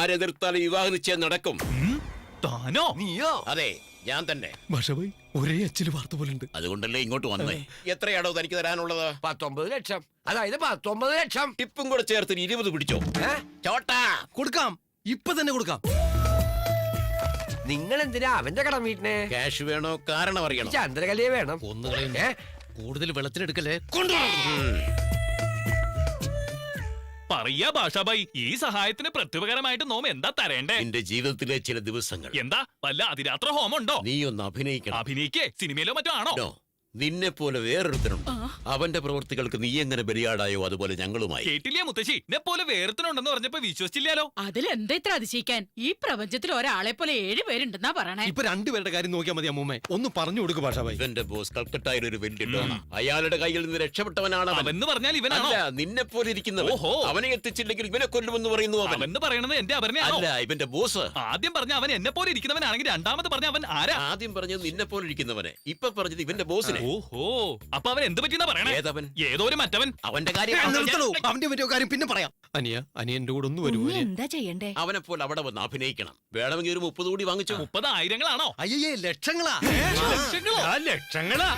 ആരെതിർത്താലും വിവാഹ നിശ്ചയം നടക്കും. താനോ? നീയോ? അതെ, ഞാൻ തന്നെ. ഭാഷാഭായി ഒരേ അച്ചില് വാർത്ത പോലെ ഉണ്ട്. അതുകൊണ്ടല്ലേ ഇങ്ങോട്ട് വന്നേ. എത്രയാണോ തനിക്ക് തരാനുള്ളത്? 19 ലക്ഷം. അതായത് 19 ലക്ഷം. ടിപ്പും കൂടെ ചേർത്ത് 20 പിടിച്ചോ. ചോട്ടാ കൊടുക്കാം, ഇപ്പൊ തന്നെ കൊടുക്കാം. നിങ്ങൾ എന്തിനാ അവന്റെ കടം വീട്ടിനെ? ക്യാഷ് വേണോ കാരണം അറിയണം? ചന്ദ്രകലയെ വേണം. കൂടുതൽ വെള്ളത്തിലെടുക്കല്ലേ. പറയാ ഭാഷാഭായി, ഈ സഹായത്തിന് പ്രത്യുപകരമായിട്ട് നോം എന്താ തരേണ്ടേ? നിന്റെ ജീവിതത്തിലെ ചില ദിവസങ്ങൾ. എന്താ വല്ല അതിരാത്ര ഹോമം ഉണ്ടോ? നീ ഒന്ന് അഭിനയിക്കണം. അഭിനയിക്കേ? സിനിമയിലോ മറ്റോ ആണോ? നിന്നെ പോലെ വേറൊരുത്തനുണ്ട്. അവന്റെ പ്രവൃത്തികൾക്ക് നീ എങ്ങനെ ബലിയാടായോ അതുപോലെ ഞങ്ങളുമായി. കേട്ടില്ലേ മുത്തശ്ശി, എന്നെ പോലെ വേറെത്തനുണ്ടെന്ന് പറഞ്ഞപ്പോ വിശ്വസിച്ചില്ലാലോ. അതിലെന്താ ഇത്ര അതിശയിക്കാൻ? ഈ പ്രപഞ്ചത്തിൽ ഒരാളെ പോലെ 7 പേരുണ്ടെന്നാ പറയണേ. ഇപ്പൊ 2 പേരുടെ കാര്യം നോക്കിയാൽ മതി അമ്മൂമ്മ. ഒന്ന് പറഞ്ഞു കൊടുക്കും ഭാഷാഭായി. ഇവന്റെ ബോസ് കൽക്കട്ടയിൽ ഒരു വലിയ ഡോണ. അയാളുടെ കയ്യിൽ നിന്ന് രക്ഷപ്പെട്ടവനാണ് അവൻ. അവന്ന് പറഞ്ഞാൽ ഇവനാണോ? അല്ല, നിന്നെ പോലെ ഇരിക്കുന്നവൻ. ഓഹോ. അവനെ എത്തിച്ചില്ലെങ്കിൽ ഇവനെ കൊല്ലുമെന്ന് പറയുന്നു അവൻ. അവന്ന് പറയണത് എന്റെ അവരനെയാണോ? അല്ല, ഇവന്റെ ബോസ്. ആദ്യം പറഞ്ഞ അവൻ എന്നെ പോലെ ഇരിക്കുന്നവനാണെങ്കിൽ രണ്ടാമത് പറഞ്ഞ അവൻ ആരാ? ആദ്യം പറഞ്ഞത് നിന്നെ പോലെ ഇരിക്കുന്നവനെ, ഇപ്പൊ പറഞ്ഞത് ഇവന്റെ ബോസിനെ. ഓഹോ, അപ്പൊ അവൻ എന്ത് പറ്റിയെന്നാ പറയണേ? ഏതവൻ? ഏതോ ഒരു മറ്റവൻ. അവന്റെ കാര്യം അവന്റെ മറ്റോ കാര്യം പിന്നെ പറയാം. അനിയന്റെ കൂടെ ഒന്ന് വരുമോ? എന്താ ചെയ്യണ്ടേ? അവനെ പോലെ അവിടെ വന്ന് അഭിനയിക്കണം. വേണമെങ്കിൽ ഒരു 30 കൂടി വാങ്ങിച്ചു. 30,000 അയ്യേ, ലക്ഷങ്ങളാ. ലക്ഷങ്ങളോ?